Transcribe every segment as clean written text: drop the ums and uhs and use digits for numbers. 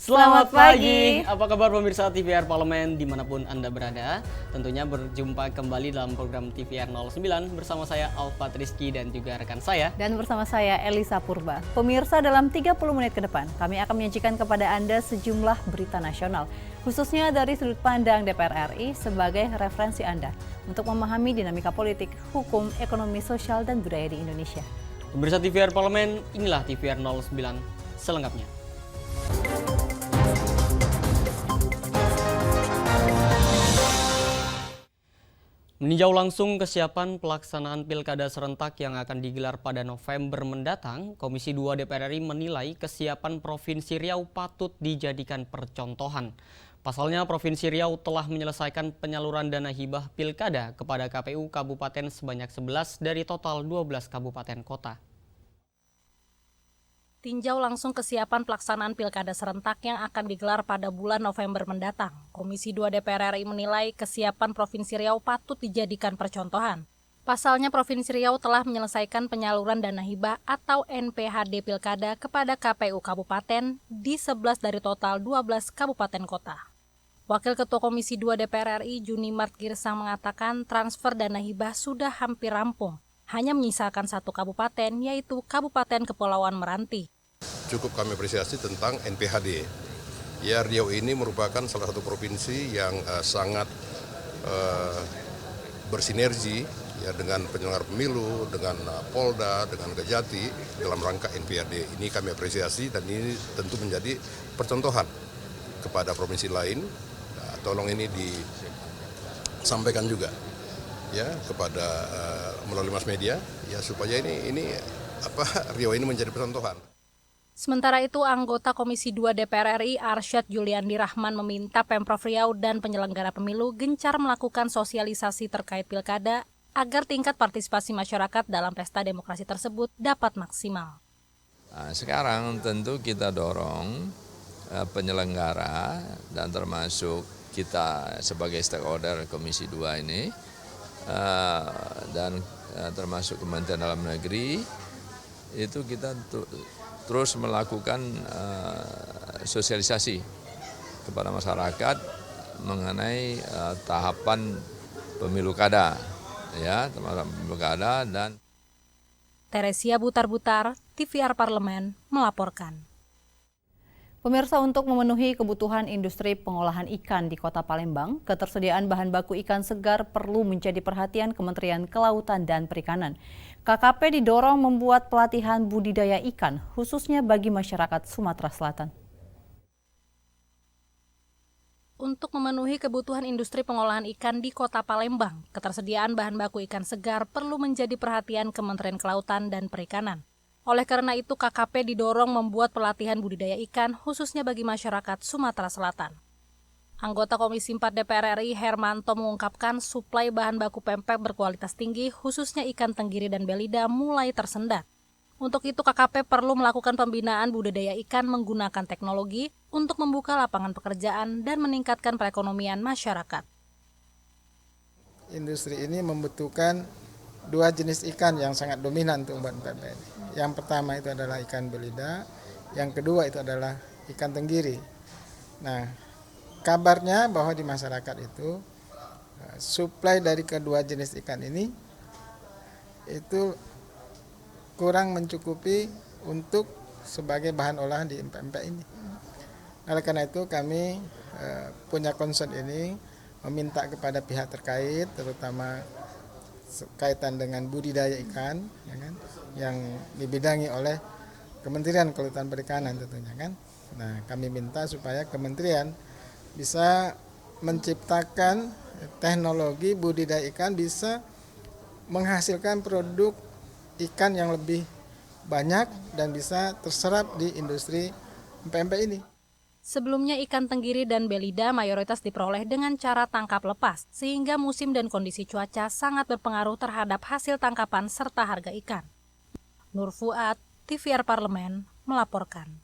Selamat pagi. Apa kabar pemirsa TVR Parlemen dimanapun Anda berada? Tentunya berjumpa kembali dalam program TVR 09 bersama saya Alfat Rizky dan juga rekan saya. Dan bersama saya Elisa Purba. Pemirsa, dalam 30 menit ke depan kami akan menyajikan kepada Anda sejumlah berita nasional. Khususnya dari sudut pandang DPR RI sebagai referensi Anda untuk memahami dinamika politik, hukum, ekonomi, sosial, dan budaya di Indonesia. Pemirsa TVR Parlemen, inilah TVR 09 selengkapnya. Meninjau langsung kesiapan pelaksanaan pilkada serentak yang akan digelar pada November mendatang, Komisi 2 DPR RI menilai kesiapan Provinsi Riau patut dijadikan percontohan. Pasalnya, Provinsi Riau telah menyelesaikan penyaluran dana hibah pilkada kepada KPU Kabupaten sebanyak 11 dari total 12 kabupaten kota. Tinjau langsung kesiapan pelaksanaan pilkada serentak yang akan digelar pada bulan November mendatang. Komisi 2 DPR RI menilai kesiapan Provinsi Riau patut dijadikan percontohan. Pasalnya Provinsi Riau telah menyelesaikan penyaluran dana hibah atau NPHD pilkada kepada KPU Kabupaten di 11 dari total 12 kabupaten kota. Wakil Ketua Komisi 2 DPR RI Junimart Girsang mengatakan transfer dana hibah sudah hampir rampung. Hanya menyisakan satu kabupaten, yaitu Kabupaten Kepulauan Meranti. Cukup kami apresiasi tentang NPHD. Ya, Riau ini merupakan salah satu provinsi yang sangat bersinergi ya dengan penyelenggara pemilu, dengan Polda, dengan Kejati dalam rangka NPHD. Ini kami apresiasi dan ini tentu menjadi percontohan kepada provinsi lain. Nah, tolong ini disampaikan juga ya kepada melalui mass media ya supaya Riau ini menjadi percontohan. Sementara itu, anggota Komisi 2 DPR RI Arsyad Juliandi Rahman meminta Pemprov Riau dan penyelenggara pemilu gencar melakukan sosialisasi terkait pilkada agar tingkat partisipasi masyarakat dalam pesta demokrasi tersebut dapat maksimal. Nah, sekarang tentu kita dorong penyelenggara dan termasuk kita sebagai stakeholder Komisi 2 ini dan termasuk Kementerian Dalam Negeri itu kita terus melakukan sosialisasi kepada masyarakat mengenai tahapan pemilu kada, ya, tahapan pemilu kada dan. Teresia Butar-Butar, TVR Parlemen melaporkan. Pemirsa, untuk memenuhi kebutuhan industri pengolahan ikan di Kota Palembang, ketersediaan bahan baku ikan segar perlu menjadi perhatian Kementerian Kelautan dan Perikanan. KKP didorong membuat pelatihan budidaya ikan, khususnya bagi masyarakat Sumatera Selatan. Untuk memenuhi kebutuhan industri pengolahan ikan di Kota Palembang, ketersediaan bahan baku ikan segar perlu menjadi perhatian Kementerian Kelautan dan Perikanan. Oleh karena itu, KKP didorong membuat pelatihan budidaya ikan khususnya bagi masyarakat Sumatera Selatan. Anggota Komisi 4 DPR RI Hermanto mengungkapkan suplai bahan baku pempek berkualitas tinggi khususnya ikan tenggiri dan belida mulai tersendat. Untuk itu, KKP perlu melakukan pembinaan budidaya ikan menggunakan teknologi untuk membuka lapangan pekerjaan dan meningkatkan perekonomian masyarakat. Industri ini membutuhkan dua jenis ikan yang sangat dominan untuk membuat pempek ini. Yang pertama itu adalah ikan belida, yang kedua itu adalah ikan tenggiri. Nah, kabarnya bahwa di masyarakat itu suplai dari kedua jenis ikan ini itu kurang mencukupi untuk sebagai bahan olahan di pempek ini. Oleh karena itu kami punya concern ini meminta kepada pihak terkait, terutama kaitan dengan budidaya ikan, ya kan, yang dibidangi oleh Kementerian Kelautan Perikanan tentunya kan. Nah, kami minta supaya kementerian bisa menciptakan teknologi budidaya ikan bisa menghasilkan produk ikan yang lebih banyak dan bisa terserap di industri pempek ini. Sebelumnya ikan tenggiri dan belida mayoritas diperoleh dengan cara tangkap lepas, sehingga musim dan kondisi cuaca sangat berpengaruh terhadap hasil tangkapan serta harga ikan. Nur Fuad, TVR Parlemen, melaporkan.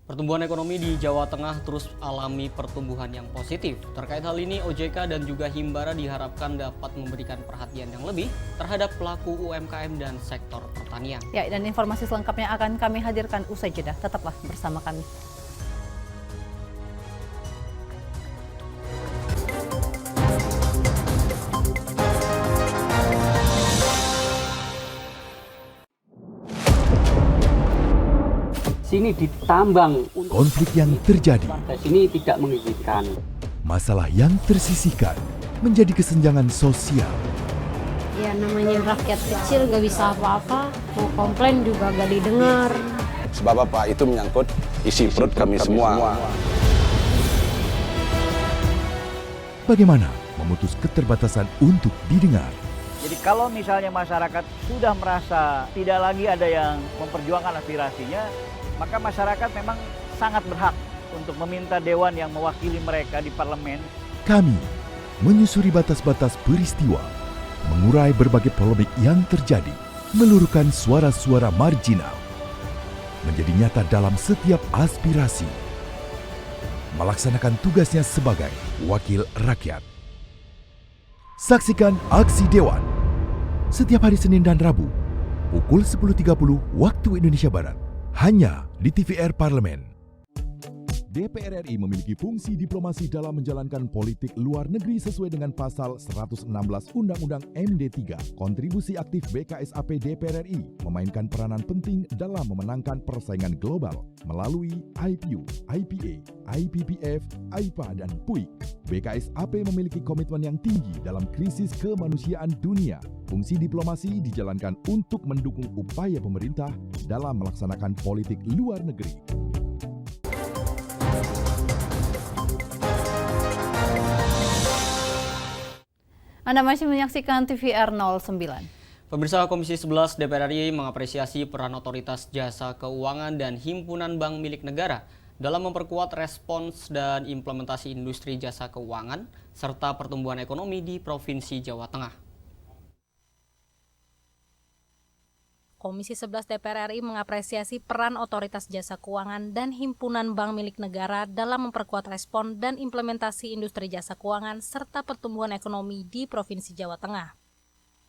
Pertumbuhan ekonomi di Jawa Tengah terus alami pertumbuhan yang positif. Terkait hal ini, OJK dan juga Himbara diharapkan dapat memberikan perhatian yang lebih terhadap pelaku UMKM dan sektor pertanian. Ya, dan informasi selengkapnya akan kami hadirkan usai jeda. Tetaplah bersama kami. Sini ditambang. Konflik yang terjadi, Warga sini tidak mengizinkan. masalah yang tersisihkan menjadi kesenjangan sosial. Ya namanya rakyat kecil gak bisa apa-apa, mau komplain juga gak didengar. Sebab apa? Itu menyangkut isi perut kami semua. Bagaimana memutus keterbatasan untuk didengar? Jadi kalau misalnya masyarakat sudah merasa tidak lagi ada yang memperjuangkan aspirasinya, maka masyarakat memang sangat berhak untuk meminta dewan yang mewakili mereka di parlemen. Kami menyusuri batas-batas peristiwa, mengurai berbagai polemik yang terjadi, meluruhkan suara-suara marginal, menjadi nyata dalam setiap aspirasi, melaksanakan tugasnya sebagai wakil rakyat. Saksikan Aksi Dewan setiap hari Senin dan Rabu pukul 10.30 waktu Indonesia Barat hanya di TVR Parlemen. DPR RI memiliki fungsi diplomasi dalam menjalankan politik luar negeri sesuai dengan pasal 116 Undang-Undang MD3. Kontribusi aktif BKSAP DPR RI memainkan peranan penting dalam memenangkan persaingan global melalui IPU, IPA, IPPF, AIPA, dan PUIK. BKSAP memiliki komitmen yang tinggi dalam krisis kemanusiaan dunia. Fungsi diplomasi dijalankan untuk mendukung upaya pemerintah dalam melaksanakan politik luar negeri. Anda masih menyaksikan TVR 09. Pemirsa, Komisi 11 DPR RI mengapresiasi peran Otoritas Jasa Keuangan dan Himpunan Bank Milik Negara dalam memperkuat respons dan implementasi industri jasa keuangan serta pertumbuhan ekonomi di Provinsi Jawa Tengah. Komisi 11 DPR RI mengapresiasi peran Otoritas Jasa Keuangan dan Himpunan Bank Milik Negara dalam memperkuat respon dan implementasi industri jasa keuangan serta pertumbuhan ekonomi di Provinsi Jawa Tengah.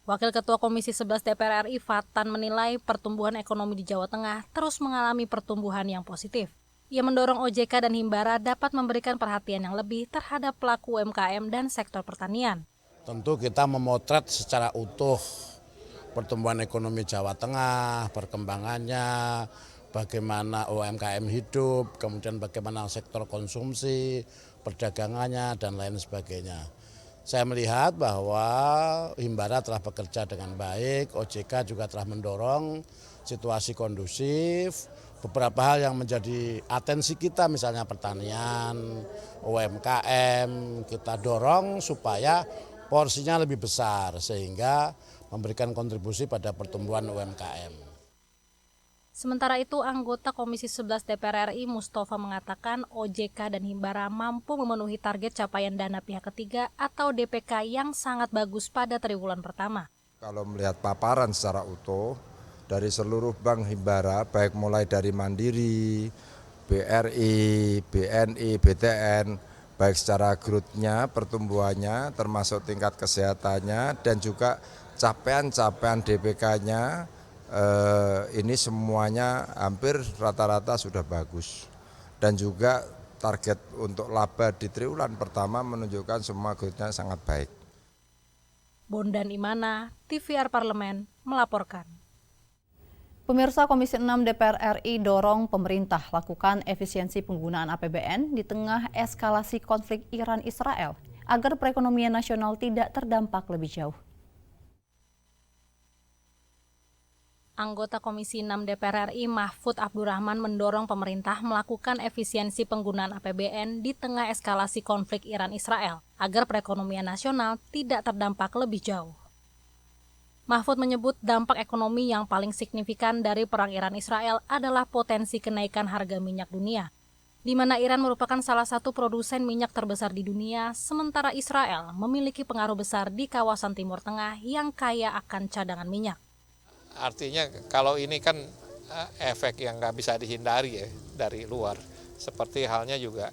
Wakil Ketua Komisi 11 DPR RI Fatan menilai pertumbuhan ekonomi di Jawa Tengah terus mengalami pertumbuhan yang positif. Ia mendorong OJK dan Himbara dapat memberikan perhatian yang lebih terhadap pelaku UMKM dan sektor pertanian. Tentu kita memotret secara utuh pertumbuhan ekonomi Jawa Tengah, perkembangannya, bagaimana UMKM hidup, kemudian bagaimana sektor konsumsi, perdagangannya, dan lain sebagainya. Saya melihat bahwa Himbara telah bekerja dengan baik, OJK juga telah mendorong situasi kondusif, beberapa hal yang menjadi atensi kita misalnya pertanian, UMKM, kita dorong supaya porsinya lebih besar sehingga memberikan kontribusi pada pertumbuhan UMKM. Sementara itu, anggota Komisi 11 DPR RI Mustafa mengatakan OJK dan Himbara mampu memenuhi target capaian dana pihak ketiga atau DPK yang sangat bagus pada triwulan pertama. Kalau melihat paparan secara utuh dari seluruh bank Himbara, baik mulai dari Mandiri, BRI, BNI, BTN, baik secara growth-nya, pertumbuhannya, termasuk tingkat kesehatannya, dan juga capaian-capaian DPK-nya, ini semuanya hampir rata-rata sudah bagus. Dan juga target untuk laba di triwulan pertama menunjukkan semua growth-nya sangat baik. Bondan Imana, TVR Parlemen, melaporkan. Pemirsa, Komisi 6 DPR RI dorong pemerintah lakukan efisiensi penggunaan APBN di tengah eskalasi konflik Iran-Israel agar perekonomian nasional tidak terdampak lebih jauh. Anggota Komisi 6 DPR RI Mahfud Abdurrahman mendorong pemerintah melakukan efisiensi penggunaan APBN di tengah eskalasi konflik Iran-Israel agar perekonomian nasional tidak terdampak lebih jauh. Mahfud menyebut dampak ekonomi yang paling signifikan dari perang Iran-Israel adalah potensi kenaikan harga minyak dunia, di mana Iran merupakan salah satu produsen minyak terbesar di dunia, sementara Israel memiliki pengaruh besar di kawasan Timur Tengah yang kaya akan cadangan minyak. Artinya kalau ini kan efek yang nggak bisa dihindari ya dari luar. Seperti halnya juga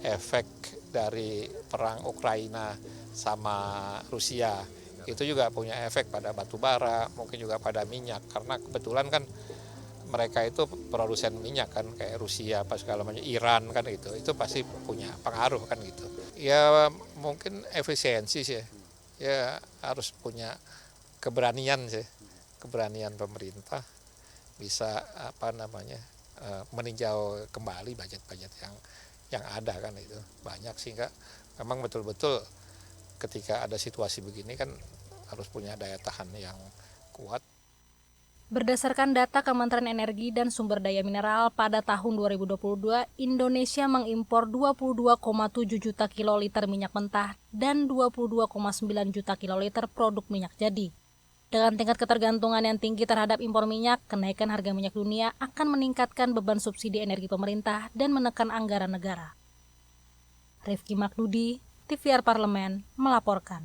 efek dari perang Ukraina sama Rusia. Itu juga punya efek pada batu bara, mungkin juga pada minyak. Karena kebetulan kan mereka itu produsen minyak kan, kayak Rusia, apa segala macam, Iran kan gitu. Itu pasti punya pengaruh kan gitu. Ya mungkin efisiensi sih ya harus punya keberanian sih. Keberanian pemerintah bisa meninjau kembali budget-budget yang ada kan itu banyak, sehingga memang betul-betul ketika ada situasi begini kan harus punya daya tahan yang kuat. Berdasarkan data Kementerian Energi dan Sumber Daya Mineral pada tahun 2022, Indonesia mengimpor 22,7 juta kiloliter minyak mentah dan 22,9 juta kiloliter produk minyak jadi. Dengan tingkat ketergantungan yang tinggi terhadap impor minyak, kenaikan harga minyak dunia akan meningkatkan beban subsidi energi pemerintah dan menekan anggaran negara. Rifki Makdudi, TVR Parlemen, melaporkan.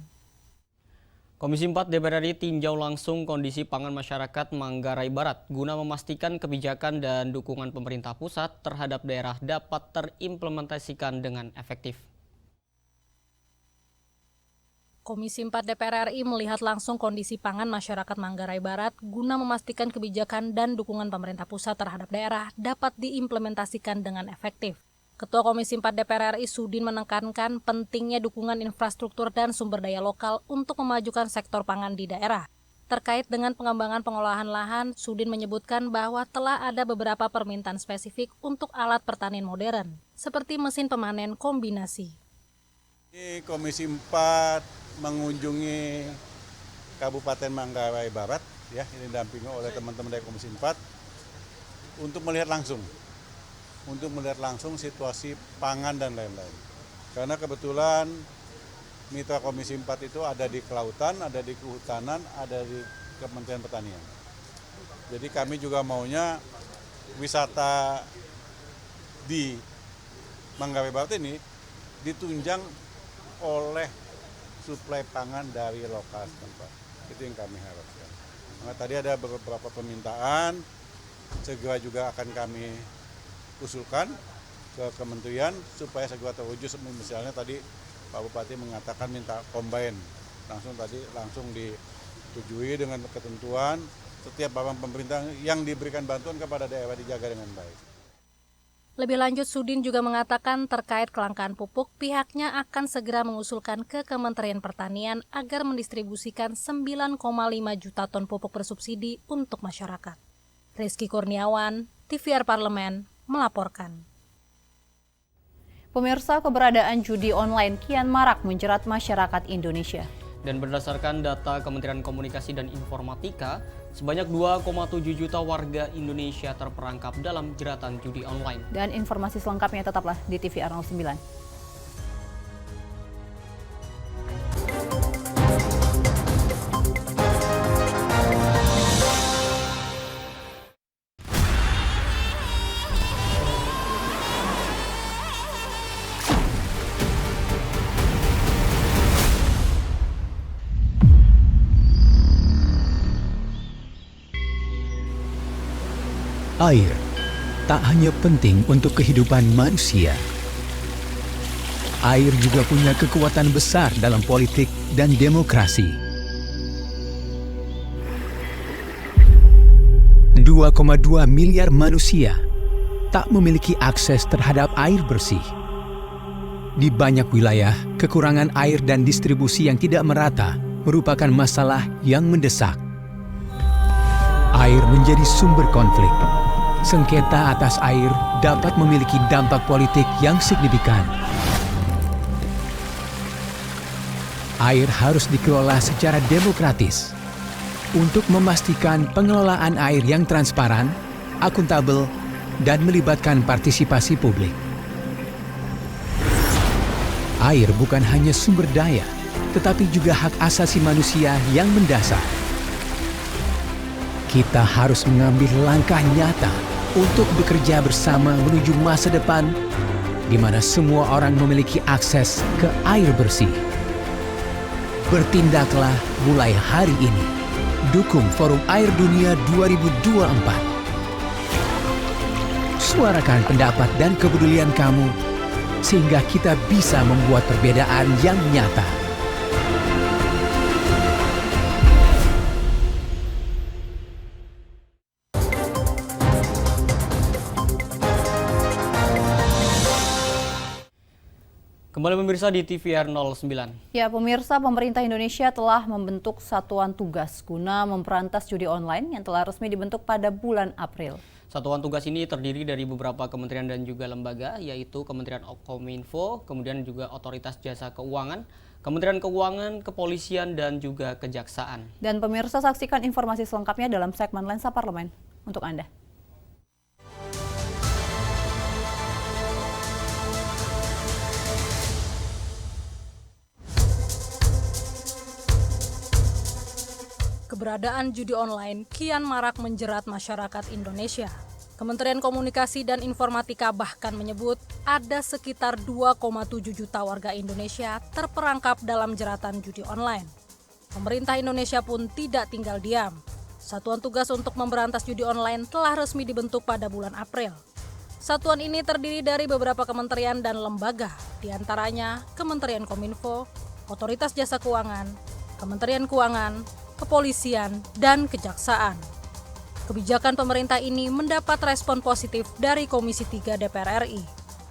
Komisi 4 DPR RI tinjau langsung kondisi pangan masyarakat Manggarai Barat guna memastikan kebijakan dan dukungan pemerintah pusat terhadap daerah dapat terimplementasikan dengan efektif. Komisi 4 DPR RI melihat langsung kondisi pangan masyarakat Manggarai Barat guna memastikan kebijakan dan dukungan pemerintah pusat terhadap daerah dapat diimplementasikan dengan efektif. Ketua Komisi 4 DPR RI Sudin menekankan pentingnya dukungan infrastruktur dan sumber daya lokal untuk memajukan sektor pangan di daerah. Terkait dengan pengembangan pengolahan lahan, Sudin menyebutkan bahwa telah ada beberapa permintaan spesifik untuk alat pertanian modern, seperti mesin pemanen kombinasi. Komisi 4 mengunjungi Kabupaten Manggarai Barat, ya, ini didampingi oleh teman-teman dari Komisi 4 untuk melihat langsung situasi pangan dan lain-lain. Karena kebetulan mitra Komisi 4 itu ada di kelautan, ada di kehutanan, ada di Kementerian Pertanian. Jadi kami juga maunya wisata di Manggarai Barat ini ditunjang oleh suplai pangan dari lokal setempat. Itu yang kami harapkan. Nah, tadi ada beberapa permintaan, segera juga akan kami usulkan ke kementerian supaya segera terwujud. Misalnya tadi Pak Bupati mengatakan minta combine, langsung disetujui dengan ketentuan setiap barang pemerintah yang diberikan bantuan kepada daerah dijaga dengan baik. Lebih lanjut, Sudin juga mengatakan terkait kelangkaan pupuk, pihaknya akan segera mengusulkan ke Kementerian Pertanian agar mendistribusikan 9,5 juta ton pupuk bersubsidi untuk masyarakat. Rizky Kurniawan, TVR Parlemen, melaporkan. Pemirsa, keberadaan judi online kian marak menjerat masyarakat Indonesia. Dan berdasarkan data Kementerian Komunikasi dan Informatika, sebanyak 2,7 juta warga Indonesia terperangkap dalam jeratan judi online. Dan informasi selengkapnya tetaplah di TVR 09. Air tak hanya penting untuk kehidupan manusia. Air juga punya kekuatan besar dalam politik dan demokrasi. 2,2 miliar manusia tak memiliki akses terhadap air bersih. Di banyak wilayah, kekurangan air dan distribusi yang tidak merata merupakan masalah yang mendesak. Air menjadi sumber konflik. Sengketa atas air dapat memiliki dampak politik yang signifikan. Air harus dikelola secara demokratis untuk memastikan pengelolaan air yang transparan, akuntabel, dan melibatkan partisipasi publik. Air bukan hanya sumber daya, tetapi juga hak asasi manusia yang mendasar. Kita harus mengambil langkah nyata untuk bekerja bersama menuju masa depan di mana semua orang memiliki akses ke air bersih. Bertindaklah mulai hari ini. Dukung Forum Air Dunia 2024. Suarakan pendapat dan kepedulian kamu sehingga kita bisa membuat perbedaan yang nyata. Kembali pemirsa di TVR 09. Ya, pemirsa, pemerintah Indonesia telah membentuk satuan tugas guna memberantas judi online yang telah resmi dibentuk pada bulan April. Satuan tugas ini terdiri dari beberapa kementerian dan juga lembaga, yaitu Kementerian Kominfo, kemudian juga Otoritas Jasa Keuangan, Kementerian Keuangan, Kepolisian, dan juga Kejaksaan. Dan pemirsa, saksikan informasi selengkapnya dalam segmen Lensa Parlemen untuk Anda. Keberadaan judi online kian marak menjerat masyarakat Indonesia. Kementerian Komunikasi dan Informatika bahkan menyebut ada sekitar 2,7 juta warga Indonesia terperangkap dalam jeratan judi online. Pemerintah Indonesia pun tidak tinggal diam. Satuan tugas untuk memberantas judi online telah resmi dibentuk pada bulan April. Satuan ini terdiri dari beberapa kementerian dan lembaga, diantaranya Kementerian Kominfo, Otoritas Jasa Keuangan, Kementerian Keuangan, Kepolisian, dan Kejaksaan. Kebijakan pemerintah ini mendapat respon positif dari Komisi 3 DPR RI.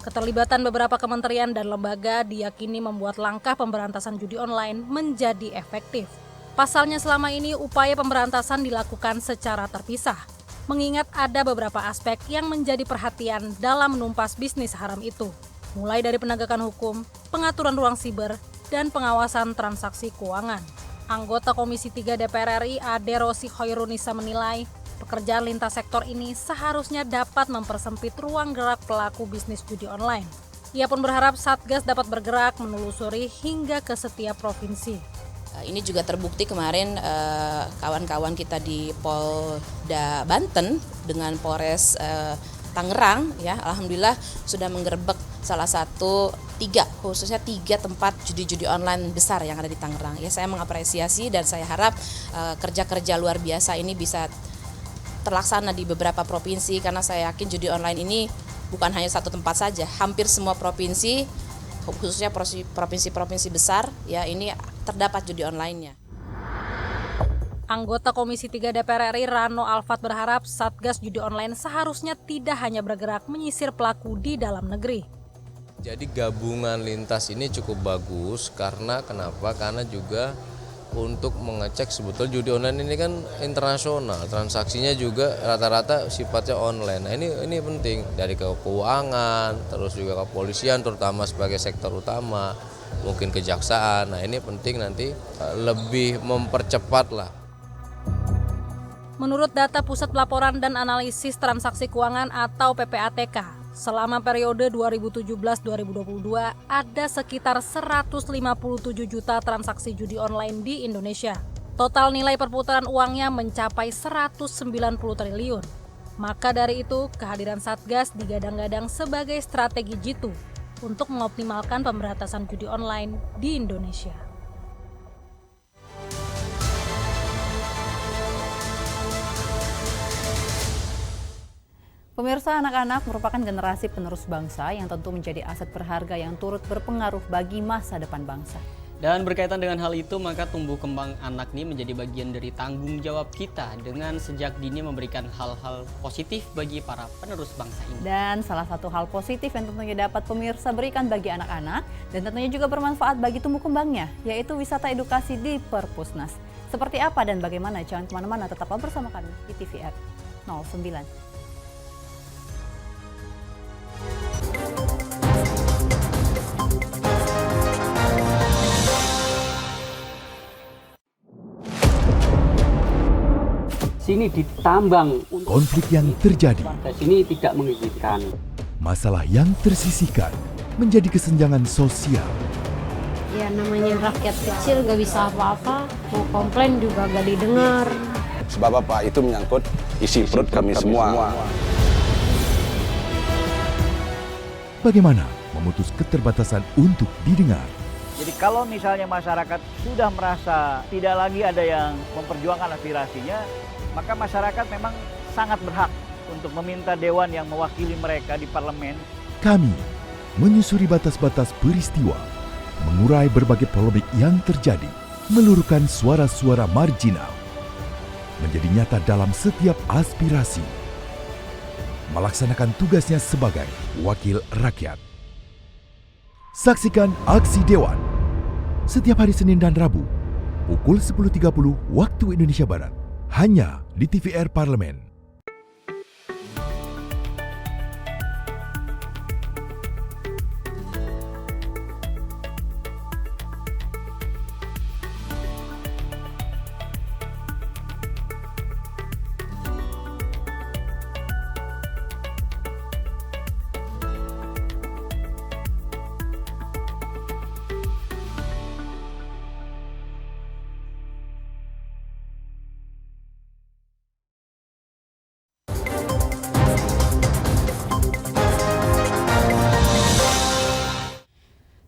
Keterlibatan beberapa kementerian dan lembaga diyakini membuat langkah pemberantasan judi online menjadi efektif. Pasalnya selama ini upaya pemberantasan dilakukan secara terpisah, mengingat ada beberapa aspek yang menjadi perhatian dalam menumpas bisnis haram itu, mulai dari penegakan hukum, pengaturan ruang siber, dan pengawasan transaksi keuangan. Anggota Komisi 3 DPR RI Ade Rosi Hoirunisa menilai pekerjaan lintas sektor ini seharusnya dapat mempersempit ruang gerak pelaku bisnis judi online. Ia pun berharap Satgas dapat bergerak menelusuri hingga ke setiap provinsi. Ini juga terbukti kemarin kawan-kawan kita di Polda Banten dengan Polres Tangerang, ya, alhamdulillah sudah menggerebek salah satu khususnya tiga tempat judi-judi online besar yang ada di Tangerang. Ya, saya mengapresiasi dan saya harap kerja-kerja luar biasa ini bisa terlaksana di beberapa provinsi, karena saya yakin judi online ini bukan hanya satu tempat saja, hampir semua provinsi, khususnya provinsi-provinsi besar, ya, ini terdapat judi online-nya. Anggota Komisi 3 DPR RI Rano Alfat berharap Satgas Judi Online seharusnya tidak hanya bergerak menyisir pelaku di dalam negeri. Jadi gabungan lintas ini cukup bagus karena kenapa? Karena juga untuk mengecek sebetulnya judi online ini kan internasional, transaksinya juga rata-rata sifatnya online. Nah, ini penting dari keuangan, terus juga kepolisian terutama sebagai sektor utama, mungkin kejaksaan. Nah, ini penting nanti lebih mempercepat lah. Menurut data Pusat Pelaporan dan Analisis Transaksi Keuangan atau PPATK, selama periode 2017-2022 ada sekitar 157 juta transaksi judi online di Indonesia. Total nilai perputaran uangnya mencapai 190 triliun. Maka dari itu, kehadiran Satgas digadang-gadang sebagai strategi jitu untuk mengoptimalkan pemberantasan judi online di Indonesia. Pemirsa, anak-anak merupakan generasi penerus bangsa yang tentu menjadi aset berharga yang turut berpengaruh bagi masa depan bangsa. Dan berkaitan dengan hal itu, maka tumbuh kembang anak ini menjadi bagian dari tanggung jawab kita dengan sejak dini memberikan hal-hal positif bagi para penerus bangsa ini. Dan salah satu hal positif yang tentunya dapat pemirsa berikan bagi anak-anak dan tentunya juga bermanfaat bagi tumbuh kembangnya, yaitu wisata edukasi di Perpusnas. Seperti apa dan bagaimana? Jangan kemana-mana, tetaplah bersama kami di TVR 09. Sini ditambang. Konflik yang terjadi. Warga sini tidak mengizinkan. Masalah yang tersisihkan menjadi kesenjangan sosial. Ya namanya rakyat kecil gak bisa apa-apa, mau komplain juga gak didengar. Sebab apa? Itu menyangkut isi perut kami semua. Bagaimana memutus keterbatasan untuk didengar? Jadi kalau misalnya masyarakat sudah merasa tidak lagi ada yang memperjuangkan aspirasinya, maka masyarakat memang sangat berhak untuk meminta dewan yang mewakili mereka di parlemen. Kami menyusuri batas-batas peristiwa, mengurai berbagai polemik yang terjadi, meluruhkan suara-suara marginal, menjadi nyata dalam setiap aspirasi, melaksanakan tugasnya sebagai wakil rakyat. Saksikan Aksi Dewan setiap hari Senin dan Rabu pukul 10.30 waktu Indonesia Barat hanya di TVR Parlemen.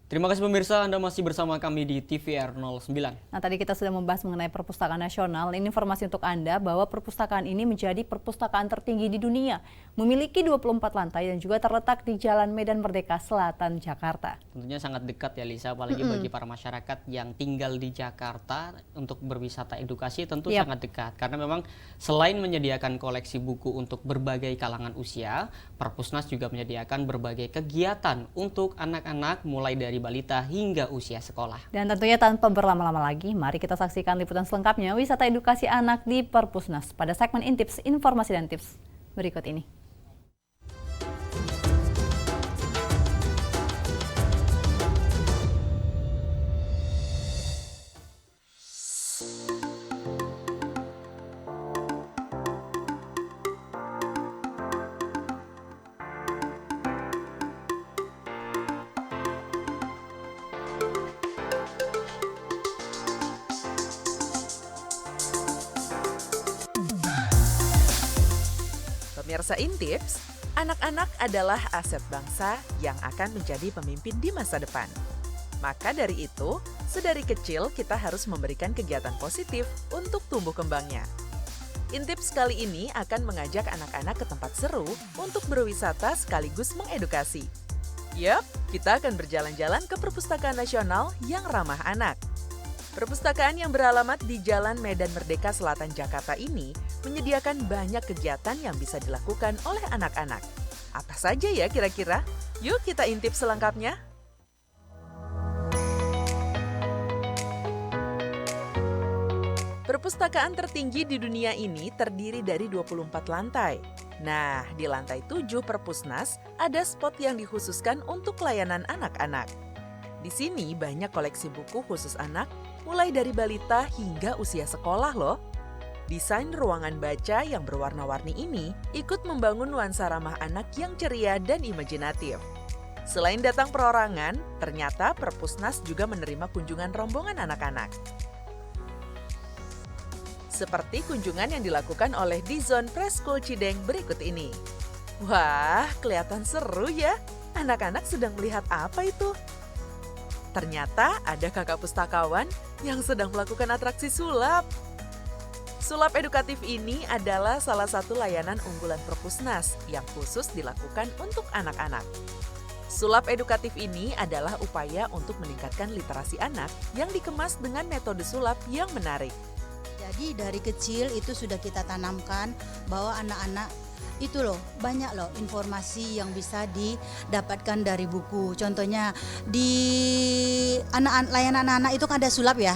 Terima kasih pemirsa, Anda masih bersama kami di TVR 09. Nah, tadi kita sudah membahas mengenai Perpustakaan Nasional. Ini informasi untuk Anda bahwa perpustakaan ini menjadi perpustakaan tertinggi di dunia. Memiliki 24 lantai dan juga terletak di Jalan Medan Merdeka Selatan, Jakarta. Tentunya sangat dekat ya Lisa, apalagi bagi para masyarakat yang tinggal di Jakarta untuk berwisata edukasi tentu sangat dekat. Karena memang selain menyediakan koleksi buku untuk berbagai kalangan usia, Perpusnas juga menyediakan berbagai kegiatan untuk anak-anak mulai dari balita hingga usia sekolah. Dan tentunya tanpa berlama-lama lagi, mari kita saksikan liputan selengkapnya wisata edukasi anak di Perpusnas pada segmen Intips, informasi dan tips berikut ini. Pemirsa Intips, anak-anak adalah aset bangsa yang akan menjadi pemimpin di masa depan. Maka dari itu, sedari kecil kita harus memberikan kegiatan positif untuk tumbuh kembangnya. Intips kali ini akan mengajak anak-anak ke tempat seru untuk berwisata sekaligus mengedukasi. Yap, kita akan berjalan-jalan ke Perpustakaan Nasional yang ramah anak. Perpustakaan yang beralamat di Jalan Medan Merdeka Selatan, Jakarta ini menyediakan banyak kegiatan yang bisa dilakukan oleh anak-anak. Apa saja ya kira-kira? Yuk kita intip selengkapnya. Perpustakaan tertinggi di dunia ini terdiri dari 24 lantai. Nah, di lantai 7 Perpusnas ada spot yang dikhususkan untuk layanan anak-anak. Di sini banyak koleksi buku khusus anak, mulai dari balita hingga usia sekolah loh. Desain ruangan baca yang berwarna-warni ini ikut membangun nuansa ramah anak yang ceria dan imajinatif. Selain datang perorangan, ternyata Perpusnas juga menerima kunjungan rombongan anak-anak. Seperti kunjungan yang dilakukan oleh Dizon Preschool Cideng berikut ini. Wah, kelihatan seru ya. Anak-anak sedang melihat apa itu? Ternyata ada kakak pustakawan yang sedang melakukan atraksi sulap. Sulap edukatif ini adalah salah satu layanan unggulan Perpusnas yang khusus dilakukan untuk anak-anak. Sulap edukatif ini adalah upaya untuk meningkatkan literasi anak yang dikemas dengan metode sulap yang menarik. Jadi dari kecil itu sudah kita tanamkan bahwa anak-anak itu loh, banyak loh informasi yang bisa didapatkan dari buku. Contohnya di layanan anak-anak itu kan ada sulap ya.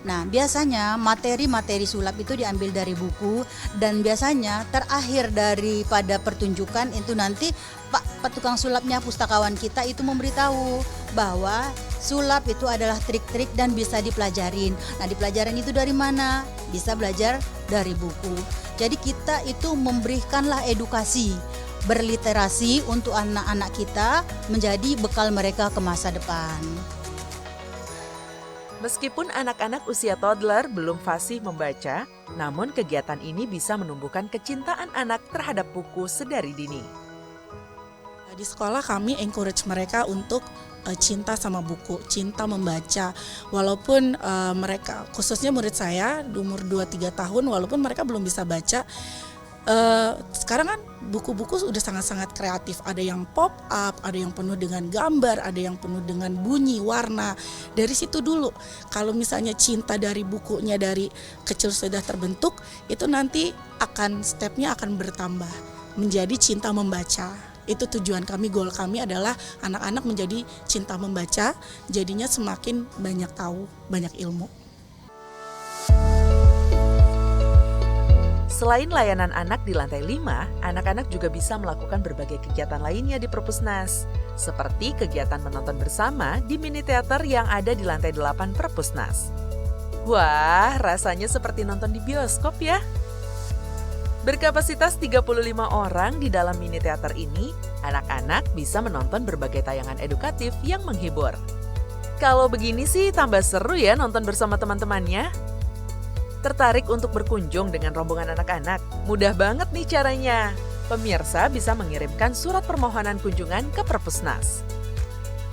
Nah, biasanya materi-materi sulap itu diambil dari buku dan biasanya terakhir daripada pertunjukan itu nanti Pak tukang sulapnya pustakawan kita itu memberitahu bahwa sulap itu adalah trik-trik dan bisa dipelajarin. Nah, dipelajarin itu dari mana? Bisa belajar dari buku. Jadi kita itu memberikanlah edukasi berliterasi untuk anak-anak kita menjadi bekal mereka ke masa depan. Meskipun anak-anak usia toddler belum fasih membaca, namun kegiatan ini bisa menumbuhkan kecintaan anak terhadap buku sedari dini. Di sekolah kami encourage mereka untuk cinta sama buku, cinta membaca. Walaupun mereka, khususnya murid saya di umur 2-3 tahun, walaupun mereka belum bisa baca, sekarang kan buku-buku udah sangat-sangat kreatif. Ada yang pop up, ada yang penuh dengan gambar, ada yang penuh dengan bunyi, warna. Dari situ dulu, kalau misalnya cinta dari bukunya dari kecil sudah terbentuk, itu nanti stepnya akan bertambah menjadi cinta membaca. Itu tujuan kami, goal kami adalah anak-anak menjadi cinta membaca, jadinya semakin banyak tahu, banyak ilmu. Selain layanan anak di lantai 5, anak-anak juga bisa melakukan berbagai kegiatan lainnya di Perpusnas. Seperti kegiatan menonton bersama di mini teater yang ada di lantai 8 Perpusnas. Wah, rasanya seperti nonton di bioskop ya. Berkapasitas 35 orang di dalam mini teater ini, anak-anak bisa menonton berbagai tayangan edukatif yang menghibur. Kalau begini sih tambah seru ya nonton bersama teman-temannya. Tertarik untuk berkunjung dengan rombongan anak-anak? Mudah banget nih caranya. Pemirsa bisa mengirimkan surat permohonan kunjungan ke Perpusnas.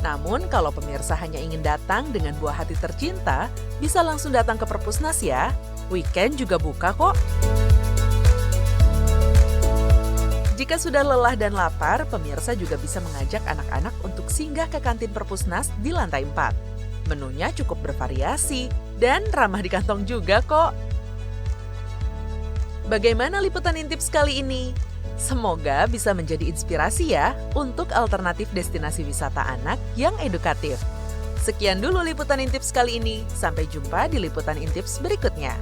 Namun kalau pemirsa hanya ingin datang dengan buah hati tercinta, bisa langsung datang ke Perpusnas ya. Weekend juga buka kok. Jika sudah lelah dan lapar, pemirsa juga bisa mengajak anak-anak untuk singgah ke kantin Perpusnas di lantai 4. Menunya cukup bervariasi dan ramah di kantong juga kok. Bagaimana liputan Intips kali ini? Semoga bisa menjadi inspirasi ya untuk alternatif destinasi wisata anak yang edukatif. Sekian dulu liputan Intips kali ini. Sampai jumpa di liputan Intips berikutnya.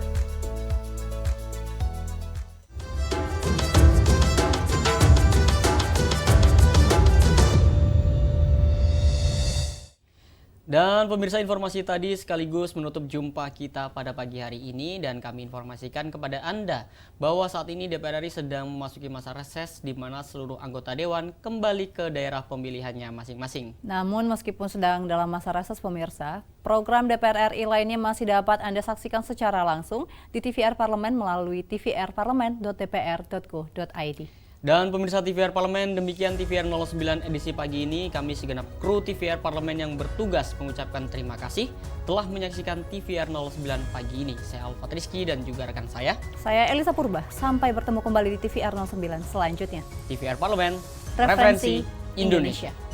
Dan pemirsa, informasi tadi sekaligus menutup jumpa kita pada pagi hari ini, dan kami informasikan kepada Anda bahwa saat ini DPR RI sedang memasuki masa reses di mana seluruh anggota Dewan kembali ke daerah pemilihannya masing-masing. Namun meskipun sedang dalam masa reses pemirsa, program DPR RI lainnya masih dapat Anda saksikan secara langsung di TVR Parlemen melalui tvrparlemen.dpr.go.id. Dan pemirsa TVR Parlemen, demikian TVR 09 edisi pagi ini. Kami segenap kru TVR Parlemen yang bertugas mengucapkan terima kasih telah menyaksikan TVR 09 pagi ini. Saya Alfat Rizky dan juga rekan saya Elisa Purba. Sampai bertemu kembali di TVR 09 selanjutnya. TVR Parlemen, Referensi Indonesia.